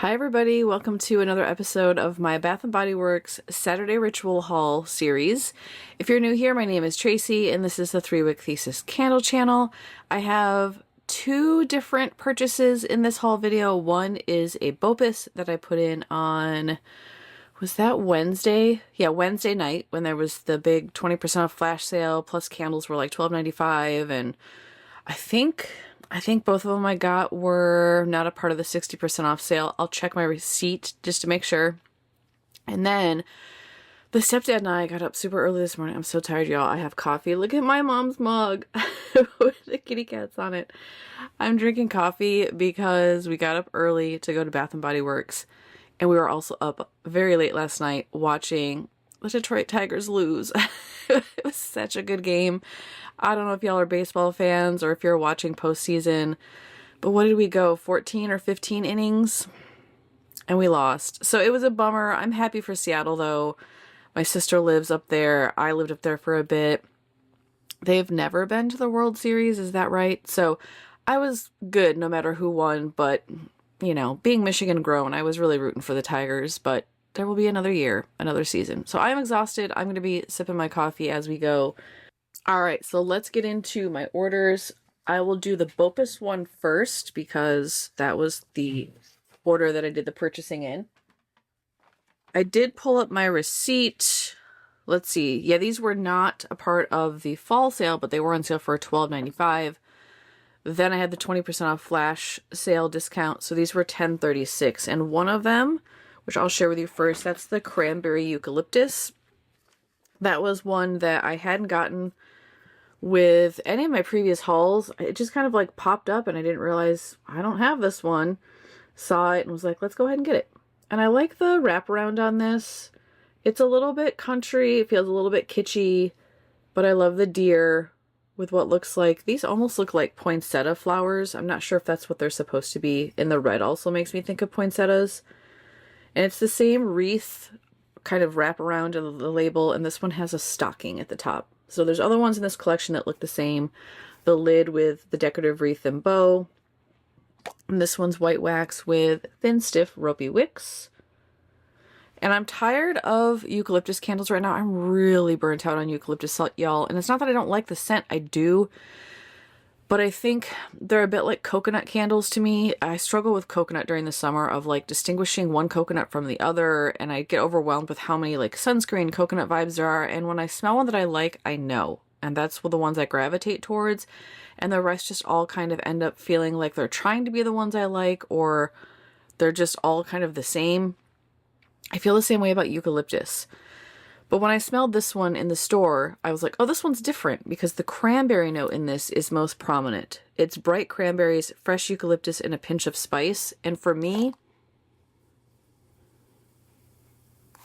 Hi everybody, welcome to another episode of my Bath & Body Works Saturday Ritual Haul series. If you're new here, my name is Tracy and this is the 3-Wick Thesis candle channel. I have two different purchases in this haul video. One is a BOPIS that I put in on, was that Wednesday? Yeah, Wednesday night when there was the big 20% off flash sale, plus candles were like $12.95, and I think both of them I got were not a part of the 60% off sale. I'll check my receipt just to make sure. And then the stepdad and I got up super early this morning. I'm so tired, y'all. I have coffee. Look at my mom's mug with the kitty cats on it. I'm drinking coffee because we got up early to go to Bath & Body Works. And we were also up very late last night watching the Detroit Tigers lose. It was such a good game. I don't know if y'all are baseball fans or if you're watching postseason, but what did we go, 14 or 15 innings? And we lost. So it was a bummer. I'm happy for Seattle though. My sister lives up there. I lived up there for a bit. They've never been to the World Series, is that right? So I was good no matter who won, but you know, being Michigan grown, I was really rooting for the Tigers, but there will be another year, another season. So I'm exhausted. I'm going to be sipping my coffee as we go. All right, so let's get into my orders. I will do the BOPIS one first because that was the order that I did the purchasing in. I did pull up my receipt. Let's see. Yeah, these were not a part of the fall sale, but they were on sale for $12.95. Then I had the 20% off flash sale discount, so these were $10.36. And one of them, which I'll share with you first, that's the Cranberry Eucalyptus. That was one that I hadn't gotten with any of my previous hauls. It just kind of like popped up and I didn't realize I don't have this one. Saw it and was like, let's go ahead and get it. And I like the wraparound on this. It's a little bit country, it feels a little bit kitschy, but I love the deer with what looks like, these almost look like poinsettia flowers. I'm not sure if that's what they're supposed to be. And the red also makes me think of poinsettias. And it's the same wreath kind of wrap around the label, and this one has a stocking at the top. So there's other ones in this collection that look the same. The lid with the decorative wreath and bow. And this one's white wax with thin, stiff, ropey wicks. And I'm tired of eucalyptus candles right now. I'm really burnt out on eucalyptus, y'all. And it's not that I don't like the scent. I do. But I think they're a bit like coconut candles to me. I struggle with coconut during the summer of like distinguishing one coconut from the other. And I get overwhelmed with how many like sunscreen coconut vibes there are. And when I smell one that I like, I know. And that's the ones I gravitate towards. And the rest just all kind of end up feeling like they're trying to be the ones I like, or they're just all kind of the same. I feel the same way about eucalyptus. But when I smelled this one in the store, I was like, oh, this one's different because the cranberry note in this is most prominent. It's bright cranberries, fresh eucalyptus, and a pinch of spice. And for me,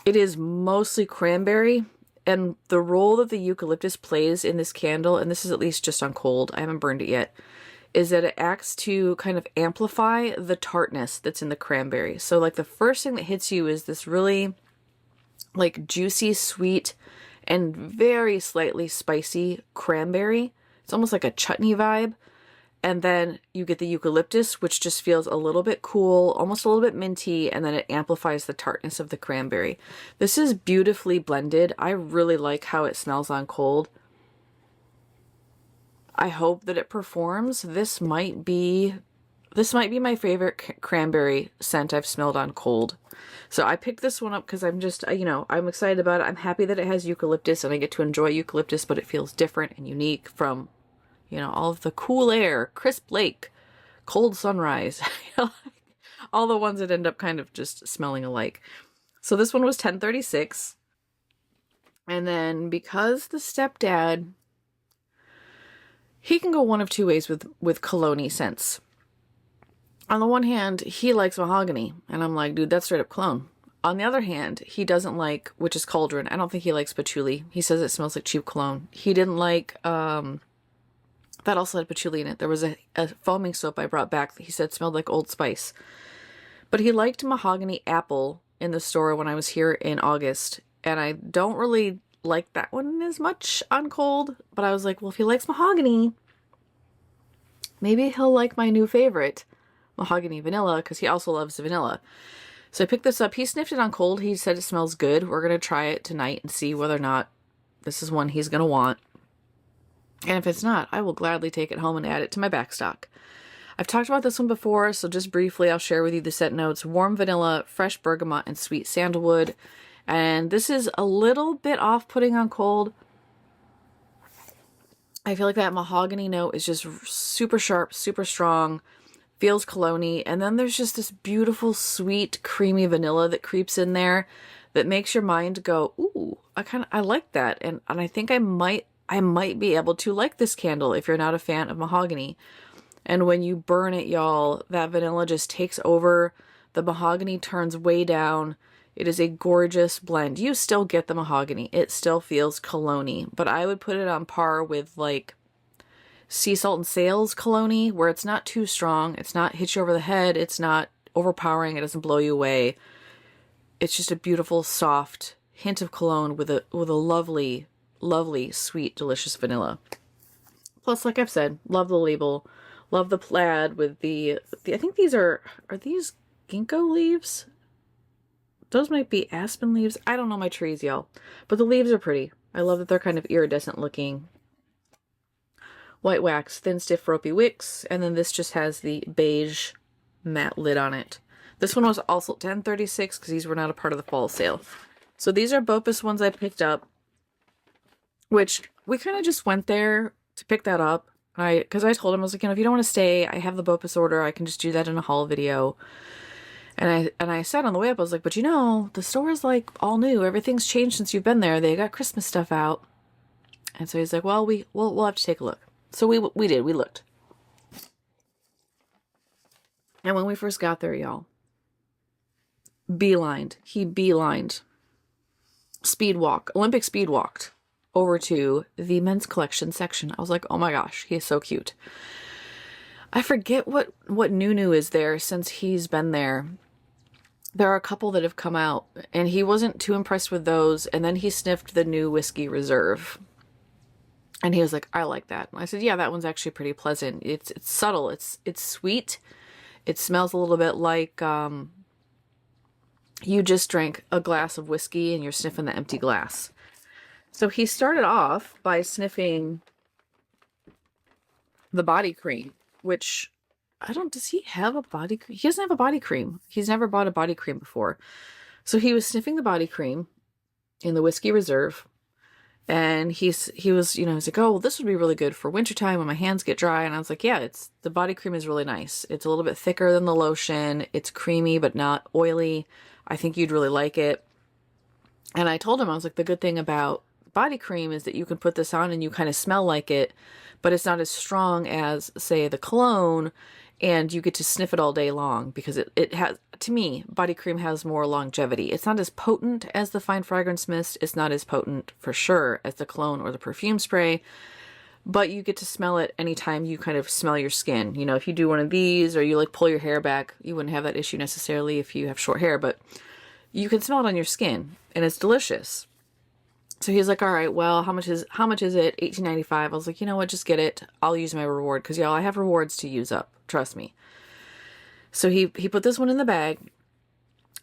it is mostly cranberry. And the role that the eucalyptus plays in this candle, and this is at least just on cold, I haven't burned it yet, is that it acts to kind of amplify the tartness that's in the cranberry. So like the first thing that hits you is this really like juicy, sweet, and very slightly spicy cranberry. It's almost like a chutney vibe. And then you get the eucalyptus, which just feels a little bit cool, almost a little bit minty, and then it amplifies the tartness of the cranberry. This is beautifully blended. I really like how it smells on cold. I hope that it performs. This might be my favorite cranberry scent I've smelled on cold. So I picked this one up because I'm just, you know, I'm excited about it. I'm happy that it has eucalyptus and I get to enjoy eucalyptus, but it feels different and unique from, you know, all of the cool air, crisp lake, cold sunrise, all the ones that end up kind of just smelling alike. So this one was $10.36. And then because the stepdad, he can go one of two ways with cologne-y scents. On the one hand, he likes mahogany, and I'm like, dude, that's straight up cologne. On the other hand, he doesn't like witch's cauldron. I don't think he likes patchouli. He says it smells like cheap cologne. He didn't like, that also had patchouli in it. There was a foaming soap I brought back that he said smelled like Old Spice. But he liked mahogany apple in the store when I was here in August, and I don't really like that one as much on cold, but I was like, well, if he likes mahogany, maybe he'll like my new favorite, Mahogany Vanilla because he also loves the vanilla. So I picked this up. He sniffed it on cold. He said it smells good. We're going to try it tonight and see whether or not this is one he's going to want. And if it's not, I will gladly take it home and add it to my backstock. I've talked about this one before, so just briefly I'll share with you the scent notes. Warm vanilla, fresh bergamot, and sweet sandalwood. And this is a little bit off-putting on cold. I feel like that mahogany note is just super sharp, super strong, feels cologne-y. And then there's just this beautiful, sweet, creamy vanilla that creeps in there that makes your mind go, ooh, I like that. And I think I might be able to like this candle if you're not a fan of mahogany. And when you burn it, y'all, that vanilla just takes over. The mahogany turns way down. It is a gorgeous blend. You still get the mahogany. It still feels cologne-y, but I would put it on par with like Sea Salt and Sails cologne-y, where it's not too strong. It's not hit you over the head. It's not overpowering. It doesn't blow you away. It's just a beautiful, soft hint of cologne with a lovely, lovely, sweet, delicious vanilla. Plus, like I've said, love the label. Love the plaid with the I think these are these ginkgo leaves? Those might be aspen leaves. I don't know my trees, y'all. But the leaves are pretty. I love that they're kind of iridescent looking. White wax, thin, stiff, ropey wicks. And then this just has the beige matte lid on it. This one was also $10.36 because these were not a part of the fall sale. So these are BOPIS ones I picked up, which we kind of just went there to pick that up. Because I told him, I was like, if you don't want to stay, I have the BOPIS order. I can just do that in a haul video. And I said on the way up, I was like, but the store is like all new. Everything's changed since you've been there. They got Christmas stuff out. And so he's like, well, we'll have to take a look. So we did. We looked. And when we first got there, y'all, he beelined. Olympic speed walked over to the men's collection section. I was like, oh my gosh, he is so cute. I forget what new is there since he's been there. There are a couple that have come out, and he wasn't too impressed with those, and then he sniffed the new Whiskey Reserve. And he was like, I like that. And I said, yeah, that one's actually pretty pleasant. It's subtle. It's sweet. It smells a little bit like you just drank a glass of whiskey and you're sniffing the empty glass. So he started off by sniffing the body cream, which does he have a body cream? He doesn't have a body cream. He's never bought a body cream before. So he was sniffing the body cream in the Whiskey Reserve. And he was, he's like, oh, well, this would be really good for wintertime when my hands get dry. And I was like, yeah, the body cream is really nice. It's a little bit thicker than the lotion. It's creamy, but not oily. I think you'd really like it. And I told him, I was like, the good thing about body cream is that you can put this on and you kind of smell like it, but it's not as strong as, say, the cologne, and you get to sniff it all day long because it has, to me, body cream has more longevity. It's not as potent as the fine fragrance mist. It's not as potent for sure as the cologne or the perfume spray, but you get to smell it anytime you kind of smell your skin. If you do one of these or you like pull your hair back, you wouldn't have that issue necessarily if you have short hair, but you can smell it on your skin and it's delicious. So he's like, all right, well, how much is it? $18.95. I was like, you know what? Just get it. I'll use my reward because y'all, I have rewards to use up. Trust me. So he put this one in the bag,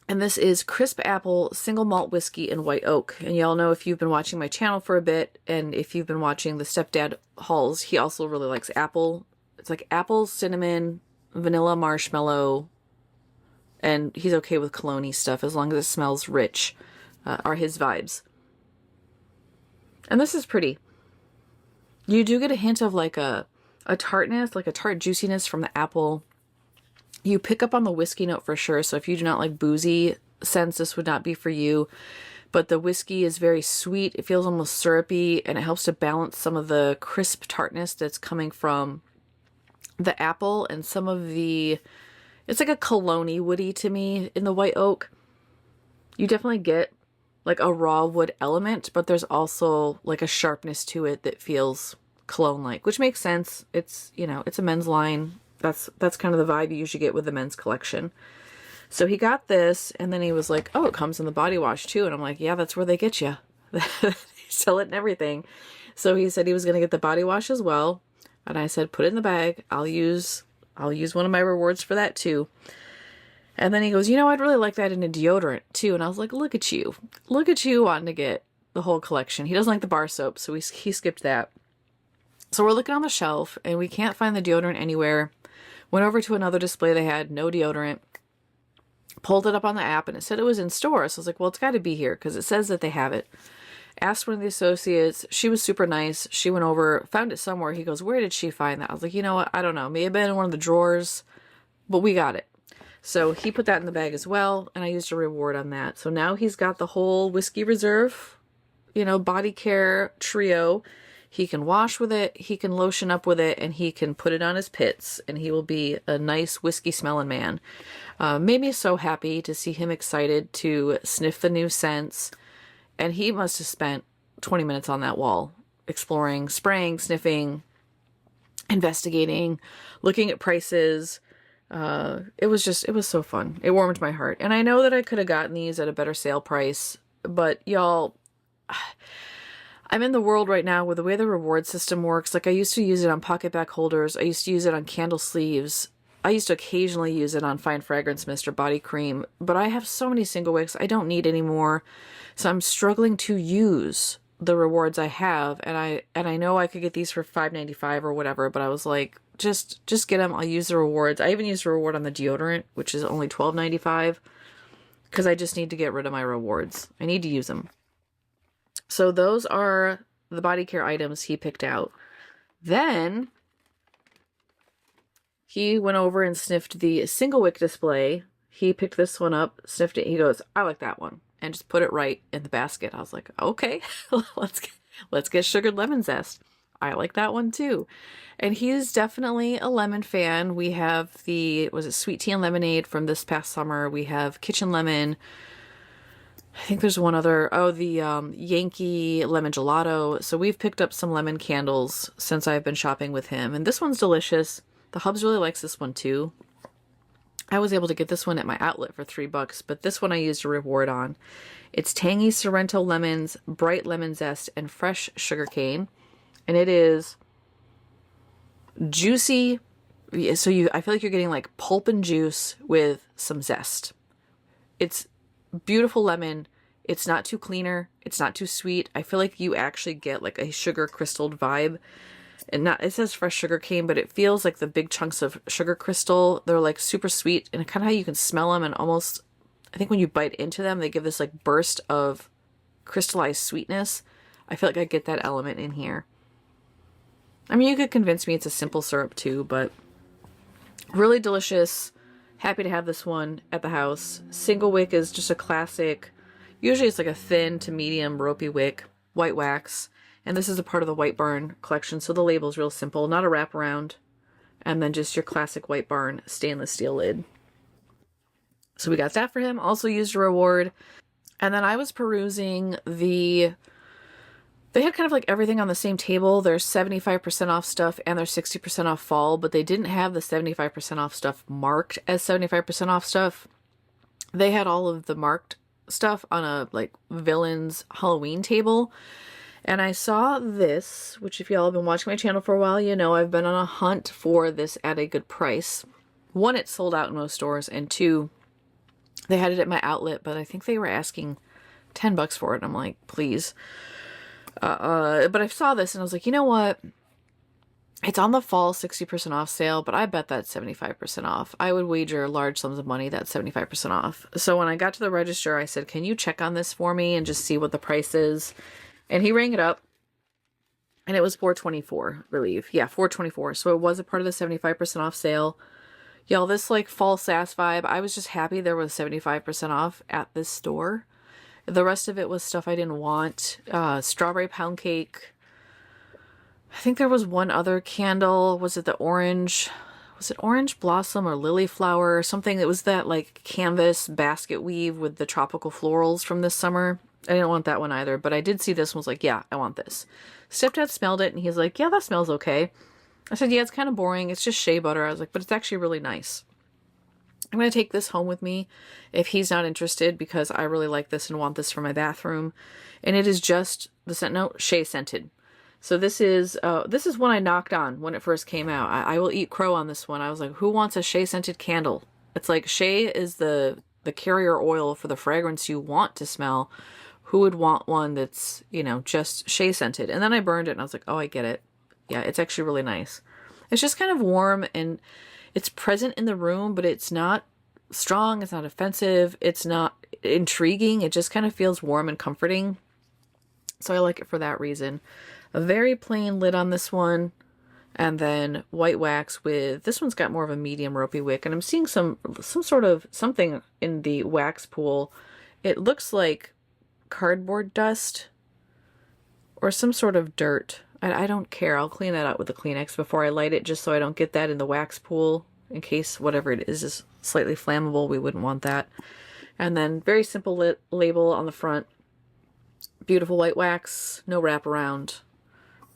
and this is Crisp Apple Single Malt Whiskey and White Oak. And y'all know, if you've been watching my channel for a bit, and if you've been watching the Stepdad hauls, he also really likes apple. It's like apple, cinnamon, vanilla, marshmallow, and he's okay with cologne-y stuff as long as it smells rich, are his vibes. And this is pretty. You do get a hint of like a tartness, like a tart juiciness from the apple. You pick up on the whiskey note for sure. So if you do not like boozy scents, this would not be for you. But the whiskey is very sweet. It feels almost syrupy, and it helps to balance some of the crisp tartness that's coming from the apple and some of the, it's like a cologne-y woody to me in the White Oak. You definitely get like a raw wood element, but there's also like a sharpness to it that feels cologne-like, which makes sense. It's, it's a men's line. That's kind of the vibe you usually get with the men's collection. So he got this, and then he was like, oh, it comes in the body wash too. And I'm like, yeah, that's where they get you. They sell it and everything. So he said he was going to get the body wash as well. And I said, put it in the bag. I'll use I'll use one of my rewards for that too. And then he goes, you know, I'd really like that in a deodorant too. And I was like, look at you. Look at you wanting to get the whole collection. He doesn't like the bar soap, so he skipped that. So we're looking on the shelf and we can't find the deodorant anywhere. Went over to another display they had, no deodorant. Pulled it up on the app and it said it was in store. So I was like, well, it's got to be here because it says that they have it. Asked one of the associates. She was super nice. She went over, found it somewhere. He goes, where did she find that? I was like, you know what? I don't know. May have been in one of the drawers, but we got it. So he put that in the bag as well, and I used a reward on that. So now he's got the whole Whiskey Reserve, you know, body care trio. He can wash with it, he can lotion up with it, and he can put it on his pits, and he will be a nice whiskey smelling man. Made me so happy to see him excited to sniff the new scents, and he must have spent 20 minutes on that wall, exploring, spraying, sniffing, investigating, looking at prices. It was so fun. It warmed my heart. And I know that I could have gotten these at a better sale price, but y'all, I'm in the world right now where the way the reward system works, like I used to use it on pocket back holders. I used to use it on candle sleeves. I used to occasionally use it on Fine Fragrance Mist or body cream, but I have so many single wicks I don't need anymore. So I'm struggling to use the rewards I have. And I know I could get these for $5.95 or whatever, but I was like, just get them. I'll use the rewards. I even used a reward on the deodorant, which is only $12.95, because I just need to get rid of my rewards. I need to use them. So those are the body care items he picked out. Then he went over and sniffed the Single-Wick display. He picked this one up, sniffed it. He goes, I like that one, and just put it right in the basket. I was like, okay, let's get sugared lemon zest. I like that one too. And he's definitely a lemon fan. We have was it sweet tea and lemonade from this past summer? We have kitchen lemon. I think there's one other. Oh, the Yankee lemon gelato. So we've picked up some lemon candles since I've been shopping with him. And this one's delicious. The Hubs really likes this one too. I was able to get this one at my outlet for $3, but this one I used a reward on. It's tangy Sorrento lemons, bright lemon zest, and fresh sugarcane. And it is juicy. So I feel like you're getting like pulp and juice with some zest. It's beautiful lemon. It's not too cleaner. It's not too sweet. I feel like you actually get like a sugar crystalled vibe. And it says fresh sugar cane, but it feels like the big chunks of sugar crystal. They're like super sweet, and kind of how you can smell them, and almost, I think when you bite into them, they give this like burst of crystallized sweetness. I feel like I get that element in here. I mean, you could convince me it's a simple syrup too, but really delicious. Happy to have this one at the house. Single-Wick is just a classic. Usually it's like a thin to medium ropey wick, white wax. And this is a part of the White Barn collection, so the label's real simple, not a wraparound. And then just your classic White Barn stainless steel lid. So we got that for him. Also used a reward. And then I was perusing they had kind of like everything on the same table. There's 75% off stuff and there's 60% off fall, but they didn't have the 75% off stuff marked as 75% off stuff. They had all of the marked stuff on a like villains Halloween table. And I saw this, which if y'all have been watching my channel for a while, you know I've been on a hunt for this at a good price. One, it sold out in most stores, and two, they had it at my outlet, but I think they were asking $10 for it. And I'm like, please. But I saw this and I was like, you know what? It's on the fall 60% off sale, but I bet that's 75% off. I would wager large sums of money that's 75% off. So when I got to the register, I said, can you check on this for me and just see what the price is? And he rang it up, and it was $4.24, I believe. Yeah, $4.24. So it was a part of the 75% off sale. Y'all, this like fall sass vibe, I was just happy there was 75% off at this store. The rest of it was stuff I didn't want. Strawberry pound cake. I think there was one other candle. Was it the orange? Was it orange blossom or lily flower or something? It was that like canvas basket weave with the tropical florals from this summer. I didn't want that one either, but I did see this one. Was like, yeah, I want this. Stepdad smelled it and he's like, yeah, that smells okay. I said, yeah, it's kind of boring. It's just shea butter. I was like, but it's actually really nice. I'm going to take this home with me if he's not interested, because I really like this and want this for my bathroom. And it is just the scent note, shea scented. So this is one I knocked on when it first came out. I will eat crow on this one. I was like, who wants a shea scented candle? It's like shea is the carrier oil for the fragrance you want to smell. Who would want one that's, you know, just shea scented? And then I burned it and I was like, oh, I get it. Yeah, it's actually really nice. It's just kind of warm and it's present in the room, but it's not strong. It's not offensive. It's not intriguing. It just kind of feels warm and comforting. So I like it for that reason. A very plain lid on this one. And then white wax with, this one's got more of a medium ropey wick. And I'm seeing some sort of something in the wax pool. It looks like cardboard dust or some sort of dirt. I don't care. I'll clean that out with a Kleenex before I light it, just so I don't get that in the wax pool in case whatever it is slightly flammable. We wouldn't want that. And then very simple label on the front. Beautiful white wax, no wraparound.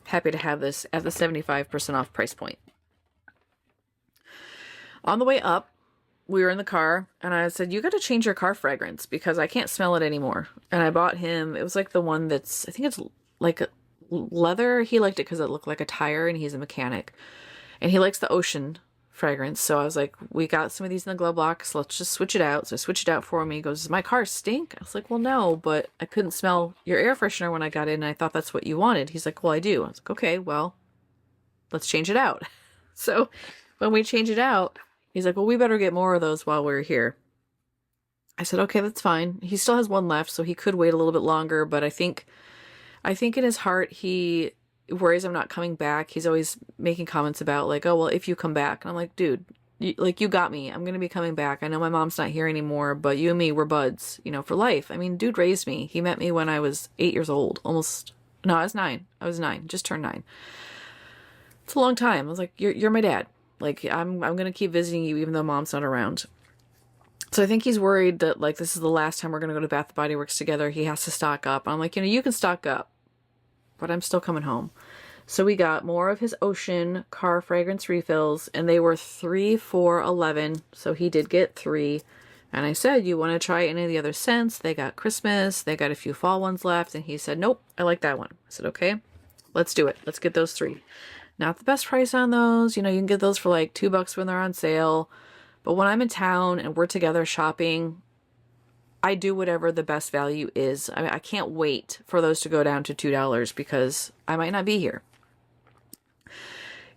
Happy to have this at the 75% off price point. On the way up, we were in the car and I said, you got to change your car fragrance because I can't smell it anymore. And I bought him, it was like the one that's, I think it's like a leather. He liked it because it looked like a tire and he's a mechanic. And he likes the ocean fragrance. So I was like, we got some of these in the glove box. So let's just switch it out. So I switched it out for me. He goes, does my car stink? I was like, well, no, but I couldn't smell your air freshener when I got in. And I thought that's what you wanted. He's like, well, I do. I was like, okay, well, let's change it out. So when we change it out, he's like, well, we better get more of those while we're here. I said, okay, that's fine. He still has one left, so he could wait a little bit longer. But I think in his heart, he worries I'm not coming back. He's always making comments about like, oh, well, if you come back. And I'm like, dude, you got me. I'm going to be coming back. I know my mom's not here anymore, but you and me, we're buds, you know, for life. I mean, dude raised me. He met me when I was 8 years old. No, I was 9. Just turned 9. It's a long time. I was like, you're my dad. Like, I'm going to keep visiting you even though mom's not around. So I think he's worried that, like, this is the last time we're going to go to Bath & Body Works together. He has to stock up. I'm like, you know, you can stock up, but I'm still coming home. So we got more of his Ocean car fragrance refills, and they were 3 for $11. So he did get 3. And I said, you want to try any of the other scents? They got Christmas. They got a few fall ones left. And he said, nope, I like that one. I said, okay, let's do it. Let's get those 3. Not the best price on those. You know, you can get those for like $2 when they're on sale. But when I'm in town and we're together shopping, I do whatever the best value is. I mean, I can't wait for those to go down to $2 because I might not be here.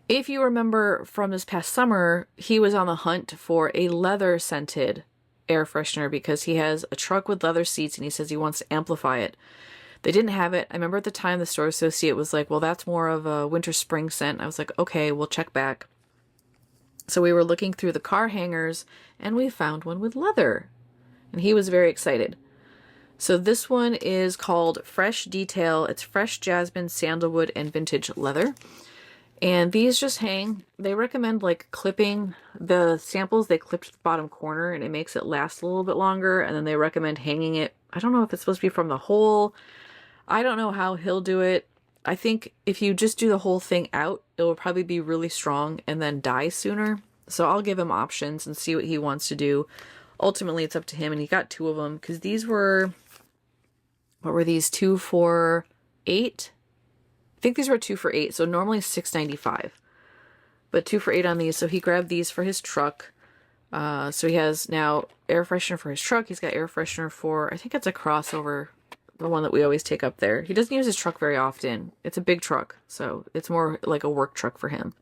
If you remember from this past summer, he was on the hunt for a leather scented air freshener because he has a truck with leather seats and he says he wants to amplify it. They didn't have it. I remember at the time the store associate was like, well, that's more of a winter spring scent. I was like, okay, we'll check back. So we were looking through the car hangers and we found one with leather. And he was very excited. So this one is called Fresh Detail. It's fresh jasmine, sandalwood, and vintage leather. And these just hang. They recommend like clipping the samples. They clip to the bottom corner and it makes it last a little bit longer. And then they recommend hanging it. I don't know if it's supposed to be from the hole. I don't know how he'll do it. I think if you just do the whole thing out, it will probably be really strong and then die sooner. So I'll give him options and see what he wants to do. Ultimately, it's up to him. And he got 2 of them because these were, what were these? 2 for $8? I think these were 2 for $8. So normally $6.95, but 2 for $8 on these. So he grabbed these for his truck. So he has now air freshener for his truck. He's got air freshener for, I think it's a crossover, the one that we always take up there. He doesn't use his truck very often. It's a big truck, so it's more like a work truck for him.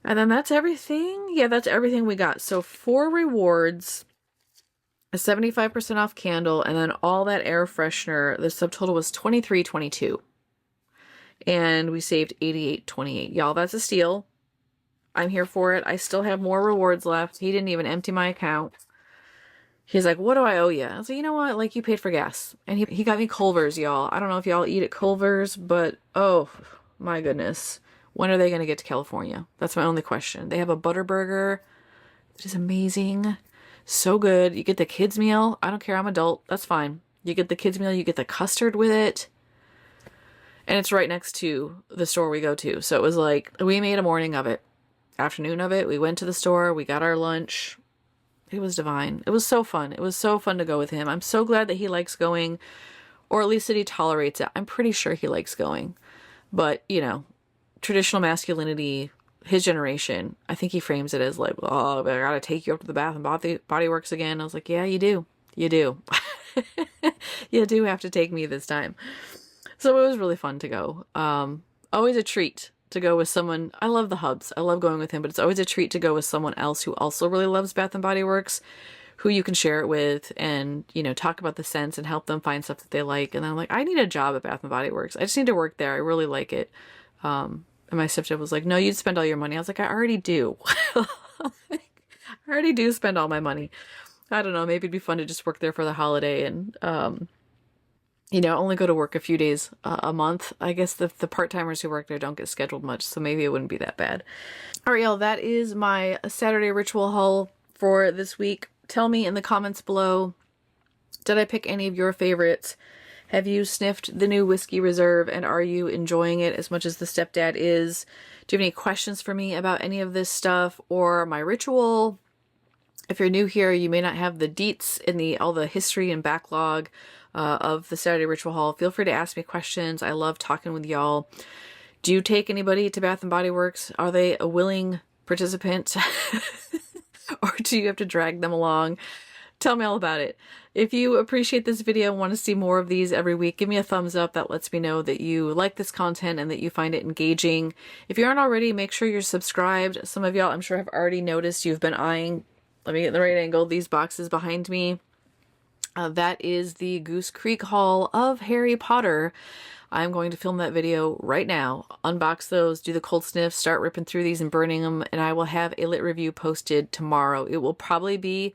And then that's everything. Yeah, that's everything we got. So 4 rewards, a 75% off candle, and then all that air freshener. The subtotal was $23.22. And we saved $88.28. Y'all, that's a steal. I'm here for it. I still have more rewards left. He didn't even empty my account. He's like, what do I owe you? I was like, you know what? Like, you paid for gas. And he got me Culver's, y'all. I don't know if y'all eat at Culver's, but oh my goodness. When are they going to get to California? That's my only question. They have a butter burger. It is amazing. So good. You get the kids meal. I don't care. I'm adult. That's fine. You get the kids meal. You get the custard with it. And it's right next to the store we go to. So it was like, we made a morning of it. Afternoon of it. We went to the store. We got our lunch. It was divine. It was so fun. It was so fun to go with him. I'm so glad that he likes going, or at least that he tolerates it. I'm pretty sure he likes going. But, you know, traditional masculinity, his generation, I think he frames it as like, oh, I gotta take you up to the Bath and Body Works again. I was like, yeah, you do. You do. You do have to take me this time. So it was really fun to go. Always a treat to go with someone. I love the hubs. I love going with him, but it's always a treat to go with someone else who also really loves Bath and Body Works, who you can share it with and, you know, talk about the scents and help them find stuff that they like. And I'm like, I need a job at Bath and Body Works. I just need to work there. I really like it. And my stepdad was like, no, you'd spend all your money. I was like, I already do. I already do spend all my money. I don't know. Maybe it'd be fun to just work there for the holiday and, you know, only go to work a few days a month. I guess the part-timers who work there don't get scheduled much, so maybe it wouldn't be that bad. All right, y'all, that is my Saturday ritual haul for this week. Tell me in the comments below, did I pick any of your favorites? Have you sniffed the new Whiskey Reserve, and are you enjoying it as much as the stepdad is? Do you have any questions for me about any of this stuff or my ritual? If you're new here, you may not have the deets in all the history and backlog of the Saturday Ritual Haul. Feel free to ask me questions. I love talking with y'all. Do you take anybody to Bath and Body Works? Are they a willing participant? Or do you have to drag them along? Tell me all about it. If you appreciate this video and want to see more of these every week, give me a thumbs up. That lets me know that you like this content and that you find it engaging. If you aren't already, make sure you're subscribed. Some of y'all, I'm sure, have already noticed you've been eyeing, let me get in the right angle, these boxes behind me. That is the Goose Creek haul of Harry Potter. I'm going to film that video right now, unbox those, do the cold sniff, start ripping through these and burning them, and I will have a lit review posted tomorrow. It will probably be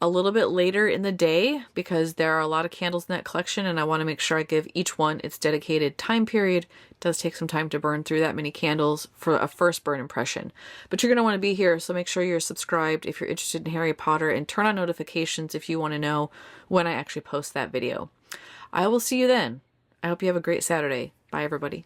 a little bit later in the day because there are a lot of candles in that collection and I want to make sure I give each one its dedicated time period. It does take some time to burn through that many candles for a first burn impression. But you're going to want to be here, so make sure you're subscribed if you're interested in Harry Potter and turn on notifications if you want to know when I actually post that video. I will see you then. I hope you have a great Saturday. Bye, everybody.